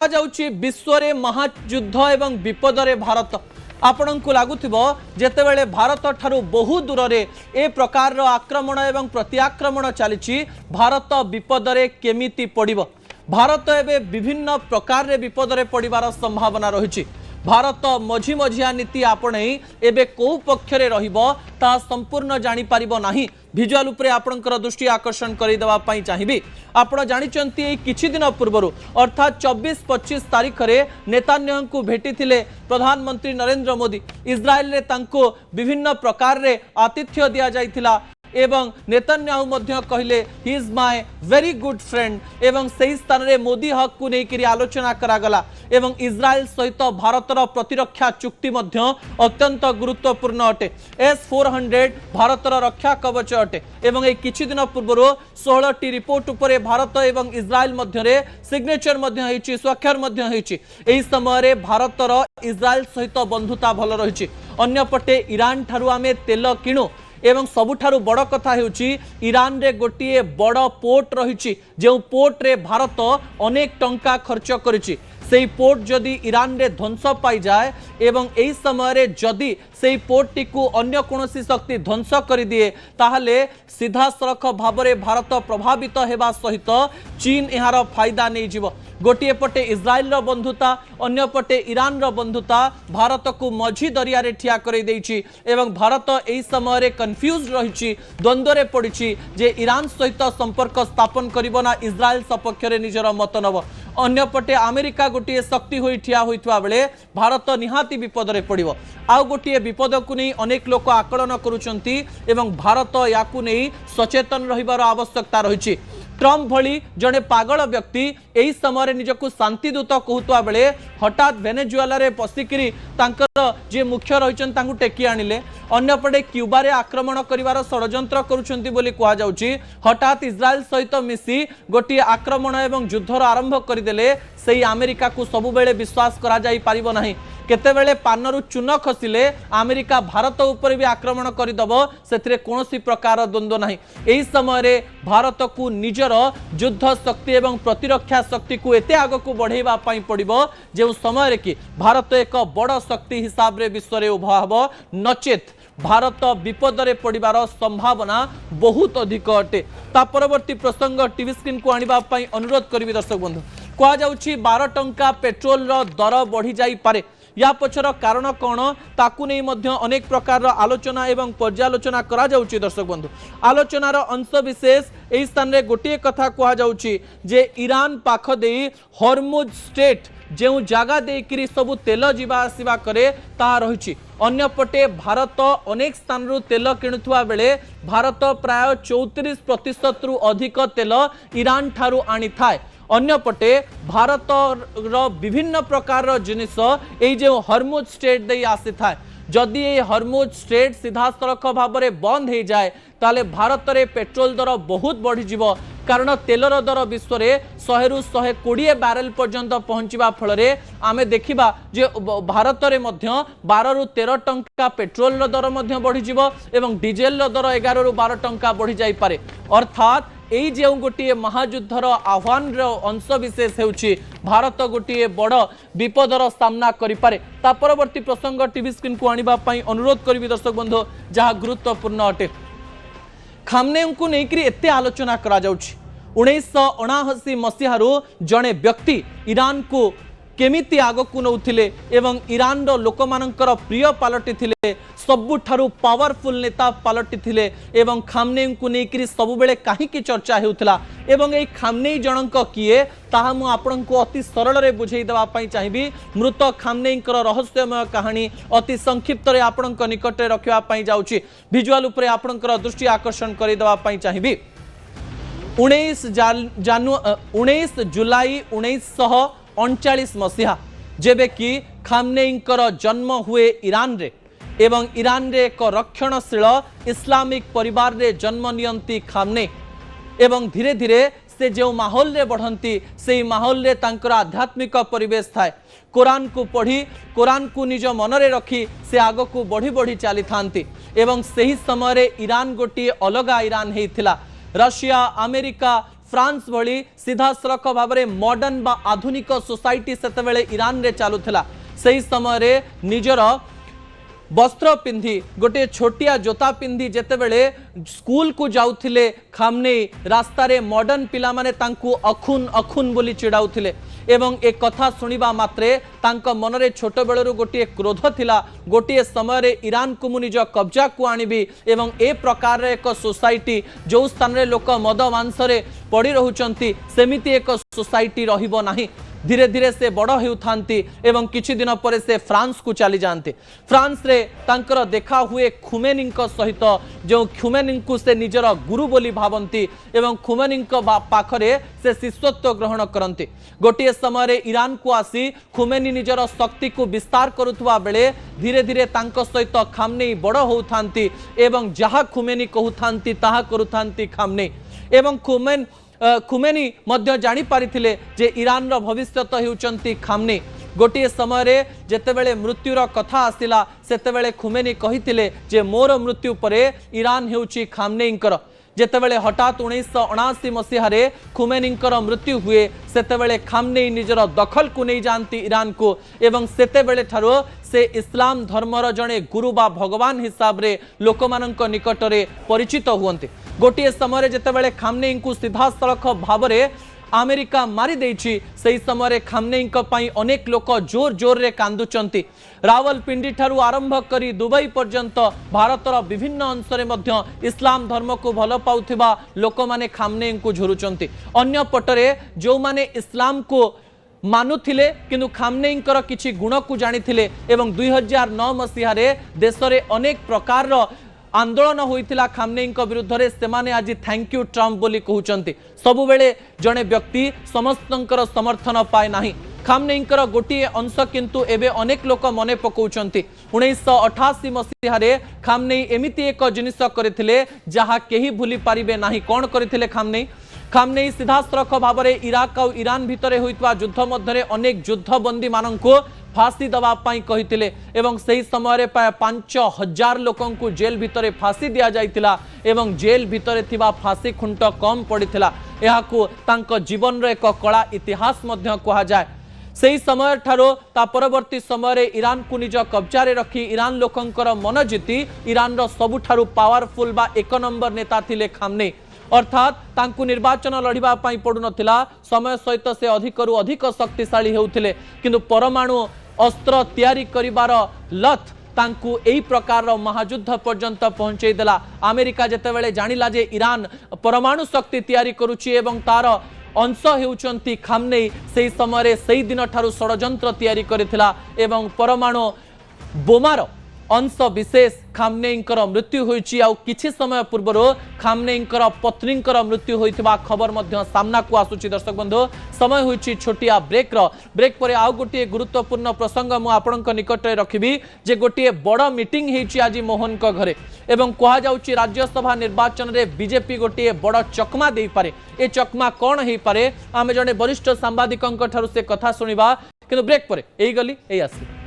जाउची विश्व रे महायुद्ध एवं विपद रे भारत आपण को लगुथिबो जेतेबेले भारत ठारू बहु दूर रे ए प्रकार रो आक्रमण एवं प्रत्याक्रमण चलीची भारत विपद रे केमिति पड़िबो। भारत एबे विभिन्न प्रकार रे विपद रे पड़िबार संभावना रहिछि। भारत मझी मझिया नीति आपणई एबे को पक्ष रे रहिबो ता संपूर्ण जानि पारिबो नाही। भिजुआल उपरे आपणकर दृष्टि आकर्षण करि देबा पई चाहिबी। आपण जानिचंती ए किछि दिन पूर्वरु अर्थात 24-25 तारिख रे नेतान्याहू को भेटिथिले प्रधानमंत्री नरेंद्र मोदी। इस्राएल रे तांको विभिन्न प्रकार रे आतिथ्य दिया जाइथिला एवं नेतान्याहू मध्य कहले he is my very good friend एवं सही स्थान रे मोदी हक को लेकर आलोचना करागला एवं इस्राएल सहित भारतर प्रतिरक्षा चुक्ति मध्य अत्यंत गुरुत्वपूर्ण अटे। S-400 भारतर रक्षा कवच अटे एवं एक किछि दिन पूर्व 16टी रिपोर्ट उपरे भारत एवं इस्राएल मध्य रे सिग्नेचर मध्य हेछि, स्वाक्षर मध्य हेछि। एही समय रे भारतर इस्राएल सहित बंधुता भल रहिछि। अन्य पटे ईरान ठारू आमे तेल किणु एवं सबुठारु बड़ कथा हेउची ईरान रे गोटिए बड़ पोर्ट रहिछि जे पोर्ट रे भारत अनेक टंका खर्च करिछि। सेही पोर्ट जदि ईरान रे ध्वंस पाई जाए एवं एही समय रे जदि सेही पोर्ट टी को अन्य कोनोसी शक्ति ध्वंस कर दिए ताहले सीधा सड़क भाव में भारत प्रभावित हेबा सहित चीन यार फायदा नहीं जीवो। गोटे पटे इस्राएल रो बंधुता अन्य पटे ईरान रो बंधुता भारत को मझी दरिया रे ठिया कर देइछि एवं भारत एही समय रे कंफ्यूज रहिछि, द्वंद्व रे पड़िछि जे ईरान सहित संपर्क स्थापन करिबो ना इस्राएल सपक्ष रे निजर मत नब। अन्य पटे अमेरिका गोटे शक्ति होई ठिया होइतबा बेले भारत निहाती विपद रे पड़िबो। आउ गोटे विपद को नहीं अनेक लोक आकलन करुचंती एवं भारत याकू नहीं सचेतन रहिबार आवश्यकता रहिछि। ट्रम्प भली जड़े पागल व्यक्ति एही समय निजको शांतिदूत कहूता बेले हठात वेनेजुएला रे पसिकिरी तांकर जे मुख्य रहिचन तांकु टेकी आनिले। अन्यपटे क्यूबा रे आक्रमण करिवार षडयंत्र करुचंती बोली कहा जाउची। हठात इस्राएल सहित मिसी गोटे आक्रमण एवं युद्धर आरंभ करदेले सेही अमेरिका को सबु बेले विश्वास करा जाई पारिबो नाही। केतेबेले पानरु चून खसिले अमेरिका भारत उपर भी आक्रमण करदब सेथिरे कोनोसी प्रकार द्वंद्व नाही। एही समय रे भारत को निजर युद्ध शक्ति एवं प्रतिरक्षा शक्ति को एते आग को बढ़ेबा पई पड़िबो जे समय रे कि भारत एक बड़ शक्ति हिसाब रे विश्व रे उभा हबो, नचेत भारत विपद रे पड़िबार संभावना बहुत अधिक अटे। ता परवर्ती प्रसंग टीवी स्क्रीन को आनिबा पई अनुरोध करिवि दर्शक बंधु। कहा जाउची 12 टंका पेट्रोल रो दर बढ़ी जाई पारे। या पछर कारण कौन ताकू नहीं मध्य अनेक प्रकार आलोचना एवं पर्यालोचना करा जाउची। दर्शक बंधु आलोचनार अंश विशेष एही स्थान रे गोटे कथा कहा जाउची जे ईरान पाख देई हॉर्मुज स्ट्रेट जो जगह देकरी सबु तेल जीवा आसीबा करे ता रहिछि। अन्य पटे भारत अनेक स्थान रु तेल किणुथुआ बेले भारत प्राय 34% रु अधिक तेल ईरान ठारू आनी थाए। अन्य पटे भारत रो विभिन्न प्रकार जिनिस ए जो हॉर्मुज स्ट्रेट दे आसी थाए। जदि ये हॉर्मुज स्ट्रेट सीधा सड़क भाव में बंद हो जाए ताले भारत रे पेट्रोल दर बहुत बढ़ी जीवो। कारण तेलर दर विश्व में 100 रु 120 बैरेल पर्यंत पहुंचवा फल आमे देखिबा जे भारत रे मध्य 12 रु 13 टंका पेट्रोल दर मध्य बढ़ी जीवो एवं डीजेल दर 11 रु 12 टंका बढ़ी जाई पारे। अर्थात एई जे गोटे महायुद्धर आह्वान अंश विशेष हेउछि भारत गोटे बड़ विपदर सामना करि पारे। ता परवर्ती प्रसंग टीवी स्क्रीन को आनिबा पई अनुरोध करिवि दर्शक बंधु जहा गुरुत्वपूर्ण अटे। खामनेई को नेकरी एते आलोचना करा जाउछि। 1979 मसीहारू जड़े व्यक्ति ईरान को केमिति आगकू नौथिले एवं ईरान रो लोक मानकर प्रिय पालटी थिले, सबुठारु पावरफुल नेता पलटि थिले एवं खामनेई को नेकरी सबु बेले काहीकि चर्चा हेउथला एवं ए खामनेई जनक किए ताहा मु आपनको अति सरल रे बुझेई देबा पई चाहिबी। मृत खामनेईकर रहस्यमय कहानी अति संक्षिप्त रे आपनको निकट रे रखिबा पई जाउची। भिजुआल उपरे आपनकर दृष्टि आकर्षण करि देबा पई चाहिबी। 19 जुलाई 1939 मसीहा जेबे कि खामनेईकर जन्म हुए ईरान रे एवं ईरान रे एक रक्षणशील इस्लामिक परिवार रे जन्म नियंती खामनेई एवं धीरे धीरे से जो माहौल रे बढ़ंती से माहौल रे तांकर आध्यात्मिक परिवेश थाए। कुरान को पढ़ी कुरान को निज मन रे रखी से आग को बढ़ी बढ़ी चली थांती एवं सही समय रे ईरान गोटी अलगा ईरान हेइथिला। रशिया, अमेरिका, फ्रांस भली सीधा सड़क भाव में मॉडर्न बा आधुनिक सोसाइटी सेतेबेले ईरान रे चालुथिला सही समय रे निजर वस्त्र पिंधि गोटे छोटिया जोता पिंधि जेतेबेले स्कूल को जाउथिले खामनेई रास्ता रे मॉडर्न पिला माने तांकु अखुन अखुन बोली चिड़ाउथिले एवं एक कथा सुनिबा मात्रे तांक मनरे छोट बेलरू गोटे क्रोध थिला गोटे समय रे ईरान को मु निज कब्जा को आनिबी एवं ए प्रकार एक सोसाइटी जो स्थान रे लोक मद मांसरे पड़ी रहुचंती सेमिति एक सोसाइटी रहिबो नाही धीरे धीरे से बड़ होउथांती एवं किछि दिन पर से फ्रांस को चली जाते फ्रांस रे तांकर देखा हुए खुमेनी सहित जो खुमेनी को से निजर गुरु बोली भावंती एवं खुमेनी पाखरे से शिष्यत्व ग्रहण करते गोटे समय ईरान को आसी खुमेनी निजर शक्ति को विस्तार करुवा बेले धीरे धीरे तांको सहित खामनेई बड़ होउथांती एवं जहा खुमेनी कहउथांती ताहा करुथांती खामनेई एवं खुमेनी मध्य जानी पारिथिले जे ईरान रो भविष्यत हेउचंती खामनेई गोटे समय रे जेतेबेले मृत्युर कथा आसिला सेतेबेले खुमेनी कहिथिले जे मोर मृत्यु परे ईरान हेउची खामनेईंकर जेतेबेले हठात 1979 मसीहारे खुमेनींकर मृत्यु हुए सेतेबेले खामनेई निजर दखल को नहीं जानती ईरान को एवं सेतेबेले ठारो से इस्लाम धर्मर जड़े गुरु बा भगवान हिसाब रे लोकमानंक निकटरे परिचित हुअन्ते गोटे समय जेतेबेले खामनेई को सीधा सड़क भाव में अमेरिका मारी देछि सही समय खामनेई पई अनेक लोक जोर जोर रे कांदुचंती रावलपिंडी ठारू आरंभ करी दुबई पर्यंत भारतर विभिन्न अंशरे मध्य इस्लाम धर्म को भल पाउथिबा लोक माने खामनेई को झुरुचंती अन्य पटरे जो माने इस्लाम को मानुथिले किंतु खामनेईंकर किछि गुण को जानिथिले एवं 2009 मसीहारे देश रे अनेक प्रकार आंदोलन होइतिला खामनेई विरुद्ध रे सेमाने आज थैंक यू ट्रम्प बोली कहउचंती सबु बेले जने व्यक्ति समस्तंकर समर्थन पाए नाही खामनेईंकर गोटे अंश किंतु एबे अनेक लोक मने पकाउचंती 1988 मसीहारे खामनेई एमिति एक जिनिस करथिले जहा केही भूली पारिबे नाही कोन करथिले खामनेई सीधा सड़क भाव में इराक और ईरान भितर होइतवा युद्ध मध्य अनेक युद्धबंदी माननकु फांसी दवा पाई कहिथिले एवं सही समय प्राय 5000 लोकन को जेल भितर फांसी दिया जाइतिला एवं जेल भितर थिबा फांसी खुंट कम पड़िथिला एहाकु तांको जीवन रो एक कला इतिहास मध्य कहा जाय सही समय ठारो ता परवर्ती समय ईरान को निज कब्जा रे रखी ईरान लोकंकर मन जीति ईरान रो सबुठारु पावरफुल बा एक नंबर नेता थिले खामनेई अर्थात तांकु निर्वाचन लड़िबा पाई पड़ु नथिला समय सहित से अधिकरु अधिक शक्तिशाली हेउथिले किंतु परमाणु अस्त्र तैयारी करिबार लत तांकु एई प्रकार महायुद्ध पर्यंत पहुंचई देला अमेरिका जेतेबेले जानिला जे ईरान परमाणु शक्ति तैयारी करूची एवं तार अंश हेउचंती खामनेई सेही समय सेही दिन ठारू षडयंत्र तैयारी करिथिला एवं परमाणु बोमार अंश विशेष खामनेईंकर मृत्यु होईची आउ किछि समय पूर्व खामनेईंकर पत्नींकर मृत्यु होइथिबा खबर मध्य सामना को आसुची दर्शक बंधु समय होईची छोटिया ब्रेक परे आउ गोटे गुरुत्वपूर्ण प्रसंग मु आपनक निकट रे रखिबी जे गोटे बड़ मीटिंग हेईची आज मोहन को घरे एवं कहा जाउची राज्यसभा निर्वाचन रे बीजेपी गोटे बड़ चकमा देई पारे ए चकमा कोन हेई पारे आमे जने वरिष्ठ सांबादिकंक ठारू से कथा सुनिबा किंतु ब्रेक परे एई गली एई आसी।